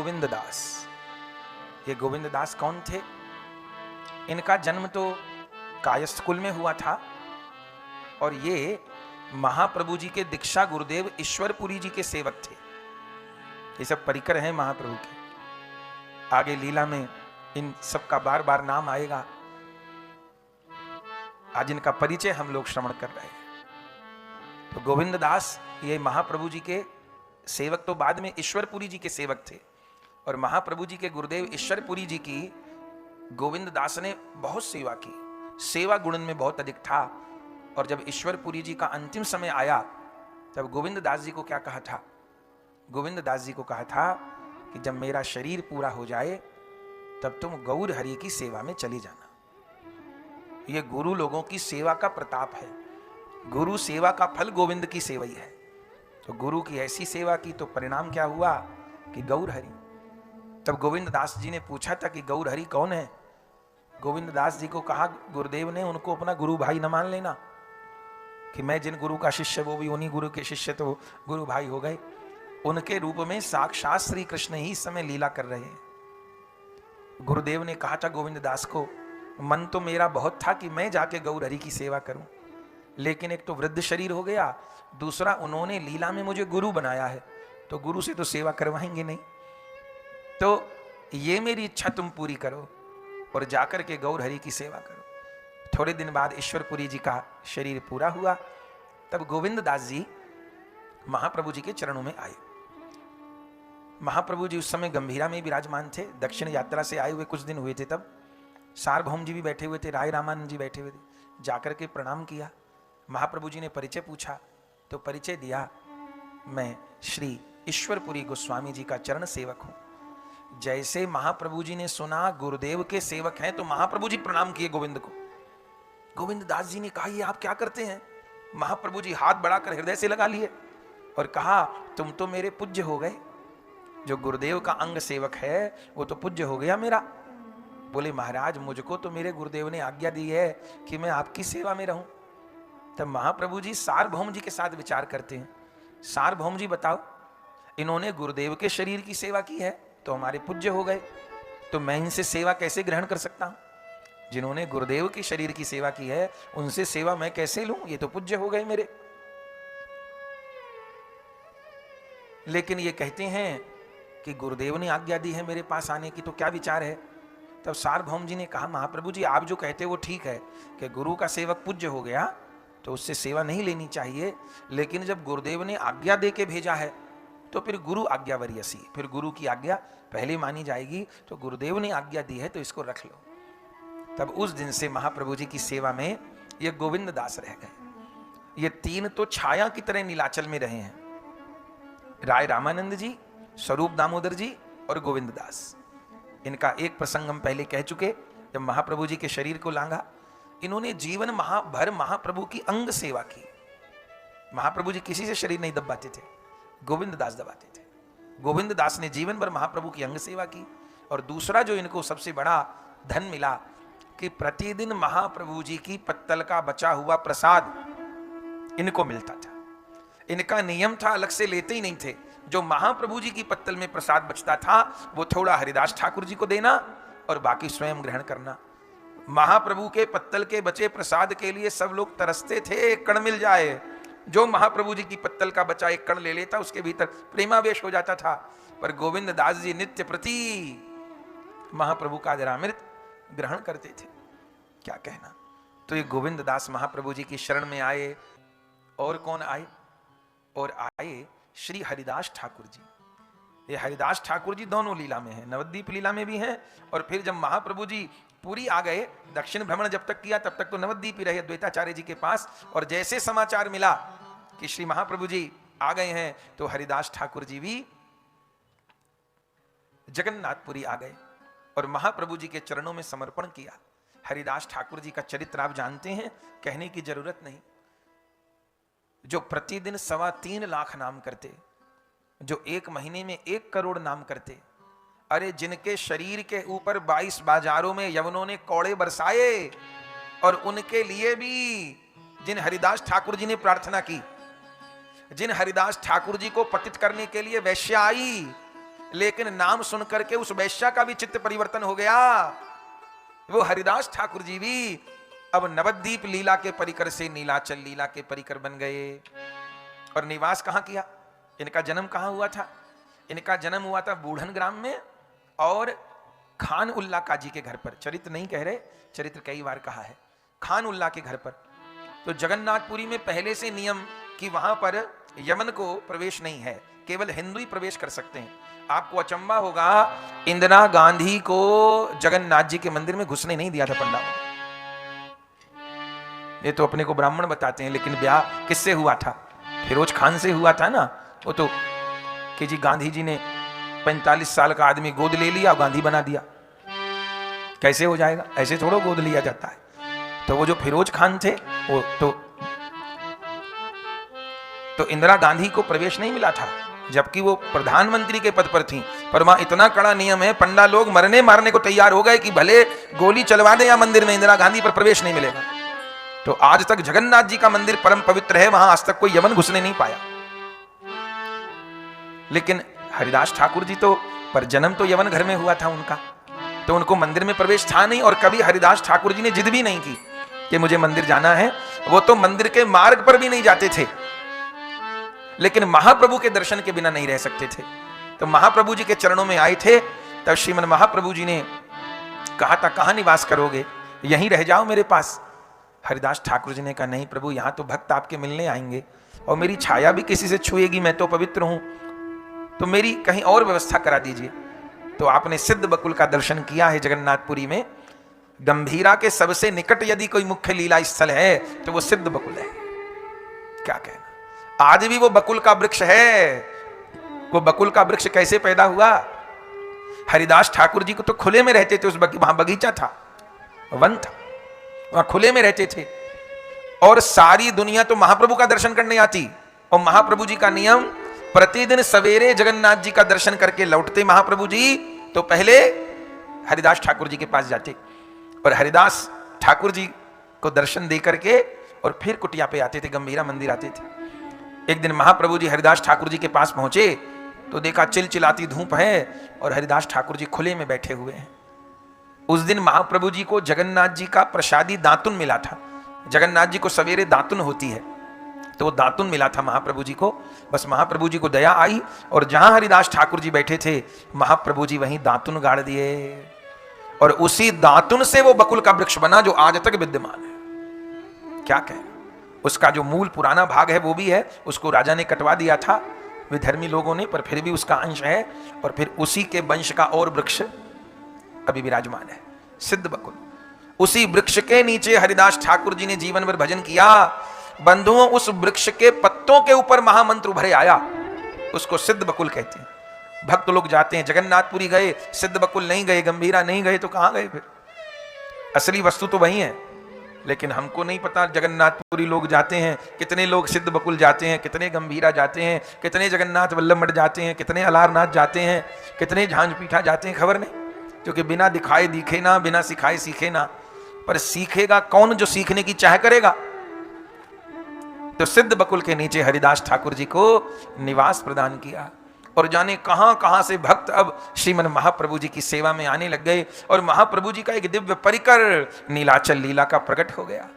गोविंद दास। ये गोविंद दास कौन थे? इनका जन्म तो कायस्थ कुल में हुआ था और ये महाप्रभु जी के दीक्षा गुरुदेव ईश्वरपुरी जी के सेवक थे। ये सब परिकर हैं महाप्रभु के। आगे लीला में इन सब का बार बार नाम आएगा। आज इनका परिचय हम लोग श्रवण कर रहे हैं। तो गोविंद दास ये महाप्रभु जी के सेवक तो बाद में ईश्वरपुरी जी के सेवक थे और महाप्रभु जी के गुरुदेव ईश्वरपुरी जी की गोविंद दास ने बहुत सेवा की। सेवा गुण में बहुत अधिक था। और जब ईश्वरपुरी जी का अंतिम समय आया तब गोविंद दास जी को क्या कहा था? गोविंद दास जी को कहा था कि जब मेरा शरीर पूरा हो जाए तब तुम गौर हरि की सेवा में चली जाना। ये गुरु लोगों की सेवा का प्रताप है। गुरु सेवा का फल गोविंद की सेवा ही है। तो गुरु की ऐसी सेवा की तो परिणाम क्या हुआ कि गौर हरि। तब गोविंद दास जी ने पूछा था कि गौर हरि कौन है? गोविंद दास जी को कहा गुरुदेव ने उनको अपना गुरु भाई न मान लेना कि मैं जिन गुरु का शिष्य वो भी उन्हीं गुरु के शिष्य, तो गुरु भाई हो गए। उनके रूप में साक्षात श्री कृष्ण ही इस समय लीला कर रहे हैं। गुरुदेव ने कहा था गोविंद दास को, मन तो मेरा बहुत था कि मैं जाके गौर हरि की सेवा करूं, लेकिन एक तो वृद्ध शरीर हो गया, दूसरा उन्होंने लीला में मुझे गुरु बनाया है, तो गुरु से तो सेवा करवाएंगे नहीं। तो ये मेरी इच्छा तुम पूरी करो और जाकर के गौर हरि की सेवा करो। थोड़े दिन बाद ईश्वरपुरी जी का शरीर पूरा हुआ। तब गोविंद दास जी महाप्रभु जी के चरणों में आए। महाप्रभु जी उस समय गंभीरा में विराजमान थे। दक्षिण यात्रा से आए हुए कुछ दिन हुए थे। तब सार्वभौम जी भी बैठे हुए थे, राय रामानंद जी बैठे हुए थे। जाकर के प्रणाम किया। महाप्रभु जी ने परिचय पूछा तो परिचय दिया, मैं श्री ईश्वरपुरी गोस्वामी जी का चरण सेवक हूं। जैसे महाप्रभु जी ने सुना गुरुदेव के सेवक हैं तो महाप्रभु जी प्रणाम किए गोविंद को। गोविंद दास जी ने कहा ये आप क्या करते हैं? महाप्रभु जी हाथ बढ़ाकर हृदय से लगा लिए और कहा तुम तो मेरे पूज्य हो गए। जो गुरुदेव का अंग सेवक है वो तो पूज्य हो गया मेरा। बोले महाराज मुझको तो मेरे गुरुदेव ने आज्ञा दी है कि मैं आपकी सेवा में रहूं। तब महाप्रभु जी सार्वभौम जी के साथ विचार करते हैं। सार्वभौम जी बताओ, इन्होंने गुरुदेव के शरीर की सेवा की है तो हमारे पूज्य हो गए, तो मैं इनसे सेवा कैसे ग्रहण कर सकता हूं? जिन्होंने गुरुदेव के शरीर की सेवा की है उनसे सेवा मैं कैसे लूं? ये तो पूज्य हो गए मेरे। लेकिन ये कहते हैं कि गुरुदेव ने आज्ञा दी है मेरे पास आने की, तो क्या विचार है? तब सार्वभौम जी ने कहा महाप्रभु जी आप जो कहते वो ठीक है कि गुरु का सेवक पूज्य हो गया तो उससे सेवा नहीं लेनी चाहिए, लेकिन जब गुरुदेव ने आज्ञा दे के भेजा है तो फिर गुरु आज्ञावरियसी, फिर गुरु की आज्ञा पहले मानी जाएगी। तो गुरुदेव ने आज्ञा दी है तो इसको रख लो। तब उस दिन से महाप्रभु जी की सेवा में ये गोविंद दास रह गए। ये तीन तो छाया की तरह नीलाचल में रहे हैं, राय रामानंद जी, स्वरूप दामोदर जी और गोविंद दास। इनका एक प्रसंग हम पहले कह चुके। जब महाप्रभु जी के शरीर को लांगा, इन्होंने जीवन भर महाप्रभु की अंग सेवा की। महाप्रभु जी किसी से शरीर नहीं दबाते थे, गोविंद दास दबाते थे। गोविंद दास ने जीवन भर महाप्रभु की अंग सेवा की। और दूसरा जो इनको सबसे बड़ा धन मिला कि प्रतिदिन महाप्रभु जी की पत्तल का बचा हुआ प्रसाद इनको मिलता था। इनका नियम था अलग से लेते ही नहीं थे। जो महाप्रभु जी की पत्तल में प्रसाद बचता था वो थोड़ा हरिदास ठाकुर जी को देना और बाकी स्वयं ग्रहण करना। महाप्रभु के पत्तल के बचे प्रसाद के लिए सब लोग तरसते थे, एक कण मिल जाए। जो महाप्रभु जी की पत्तल का बचा एक कण ले लेता उसके भीतर प्रेमावेश हो जाता था। पर गोविंद दास जी नित्य प्रति महाप्रभु का जरामृत ग्रहण करते थे। क्या कहना। तो ये गोविंद दास महाप्रभु जी की शरण में आए। और कौन आए? और आए श्री हरिदास ठाकुर जी। ये हरिदास ठाकुर जी दोनों लीला में हैं, नवद्वीप लीला में भी हैं। और फिर जब महाप्रभु जी पूरी आ गए, दक्षिण भ्रमण जब तक किया तब तक तो नवद्वीप ही रहे द्वैताचार्य जी के पास। और जैसे समाचार मिला कि श्री महाप्रभु जी आ गए हैं तो हरिदास ठाकुर जी भी जगन्नाथपुरी आ गए और महाप्रभु जी के चरणों में समर्पण किया। हरिदास ठाकुर जी का चरित्र आप जानते हैं, कहने की जरूरत नहीं। जो प्रतिदिन 3.25 लाख नाम करते, जो एक महीने में 1 करोड़ नाम करते। अरे जिनके शरीर के ऊपर 22 बाजारों में यवनों ने कौड़े बरसाए और उनके लिए भी जिन हरिदास ठाकुर जी ने प्रार्थना की, जिन हरिदास ठाकुर जी को पतित करने के लिए वैश्या आई, लेकिन नाम सुन करके उस वैश्या का भी चित्त परिवर्तन हो गया। वो हरिदास ठाकुर जी भी अब नवद्वीप लीला के परिकर से नीलाचल लीला के परिकर बन गए। और निवास कहां किया? इनका जन्म कहां हुआ था? इनका जन्म हुआ था बूढ़न ग्राम में और खान उल्ला काजी के घर पर। चरित्र नहीं कह रहे, चरित्र कई बार कहा है, खान उल्ला के घर पर। तो जगन्नाथपुरी में पहले से नियम कि वहां पर यमन को प्रवेश नहीं है, केवल हिंदू ही प्रवेश कर सकते हैं। आपको अचंबा होगा, इंदिरा गांधी को जगन्नाथ जी के मंदिर में घुसने नहीं दिया था पंडालों ने। ये तो अपने को ब्राह्मण बताते हैं, लेकिन ब्याह किससे हुआ था? फिरोज खान से हुआ था ना। वो तो कि जी गांधी जी ने 45 साल का आदमी गोद ले लिया, गांधी बना दिया। कैसे हो जाएगा? ऐसे थोड़ा गोद लिया जाता है। तो वो जो फिरोज खान थे वो तो इंदिरा गांधी को प्रवेश नहीं मिला था, जबकि वो प्रधानमंत्री के पद पर थी। पर वहां इतना कड़ा नियम है, पंडा लोग मरने मारने को तैयार हो गए कि भले गोली चलवा दे या मंदिर में, इंदिरा गांधी पर प्रवेश नहीं मिलेगा। तो आज तक जगन्नाथ जी का मंदिर परम पवित्र है, वहां आज तक कोई यमन घुसने नहीं पाया। लेकिन हरिदास ठाकुर जी तो, पर जन्म तो यमन घर में हुआ था उनका, तो उनको मंदिर में प्रवेश था नहीं। और कभी हरिदास ठाकुर जी ने जिद भी नहीं की कि मुझे मंदिर जाना है। वो तो मंदिर के मार्ग पर भी नहीं जाते थे, लेकिन महाप्रभु के दर्शन के बिना नहीं रह सकते थे। तो महाप्रभु जी के चरणों में आए थे, तब श्रीमन महाप्रभु जी ने कहा था, कहां निवास करोगे? यहीं रह जाओ मेरे पास। हरिदास ठाकुर जी ने कहा, नहीं प्रभु, यहां तो भक्त आपके मिलने आएंगे और मेरी छाया भी किसी से छुएगी, मैं तो पवित्र हूं, तो मेरी कहीं और व्यवस्था करा दीजिए। तो आपने सिद्ध बकुल का दर्शन किया है जगन्नाथपुरी में। गंभीरा के सबसे निकट यदि कोई मुख्य लीला स्थल है तो वो सिद्ध बकुल है। क्या कहना, आज भी वो बकुल का वृक्ष है। वो बकुल का वृक्ष कैसे पैदा हुआ? हरिदास ठाकुर जी को तो खुले में रहते थे, वहां बगीचा था, वन था, वहां खुले में रहते थे। और सारी दुनिया तो महाप्रभु का दर्शन करने आती, और महाप्रभु जी का नियम, प्रतिदिन सवेरे जगन्नाथ जी का दर्शन करके लौटते महाप्रभु जी, तो पहले हरिदास ठाकुर जी के पास जाते और हरिदास ठाकुर जी को दर्शन दे करके और फिर कुटिया पे आते थे, गंभीरा मंदिर आते थे। एक दिन महाप्रभु जी हरिदास ठाकुर जी के पास पहुंचे तो देखा चिलचिलाती धूप है और हरिदास ठाकुर जी खुले में बैठे हुए हैं। उस दिन महाप्रभु जी को जगन्नाथ जी का प्रसादी दातुन मिला था। जगन्नाथ जी को सवेरे दातुन होती है, तो वो दातुन मिला था महाप्रभु जी को। बस महाप्रभु जी को दया आई और जहां हरिदास ठाकुर जी बैठे थे, महाप्रभु जी वहीं दातुन गाड़ दिए और उसी दातुन से वो बकुल का वृक्ष बना जो आज तक विद्यमान है। क्या कहें, उसका जो मूल पुराना भाग है वो भी है, उसको राजा ने कटवा दिया था विधर्मी लोगों ने, पर फिर भी उसका अंश है। और फिर उसी के वंश का और वृक्ष अभी विराजमान है, सिद्ध बकुल। उसी वृक्ष के नीचे हरिदास ठाकुर जी ने जीवन भर भजन किया। बंधुओं, उस वृक्ष के पत्तों के ऊपर महामंत्र उभरे आया, उसको सिद्ध बकुल कहते हैं। भक्त लोग जाते हैं, जगन्नाथपुरी गए, सिद्ध बकुल नहीं गए, गंभीरा नहीं गए, तो कहां गए फिर? असली वस्तु तो वही है, लेकिन हमको नहीं पता। जगन्नाथपुरी लोग जाते हैं, कितने लोग सिद्ध बकुल जाते हैं, कितने गंभीरा जाते हैं, कितने जगन्नाथ वल्लभ मठ जाते हैं, कितने अलारनाथ जाते हैं, कितने झांझपीठा जाते हैं, खबर नहीं। क्योंकि बिना दिखाए दिखे ना, बिना सिखाए सीखे ना। पर सीखेगा कौन जो सीखने की चाह करेगा? तो सिद्ध बकुल के नीचे हरिदास ठाकुर जी को निवास प्रदान किया और जाने कहां कहां से भक्त अब श्रीमन महाप्रभु जी की सेवा में आने लग गए और महाप्रभु जी का एक दिव्य परिकर नीलाचल लीला का प्रकट हो गया।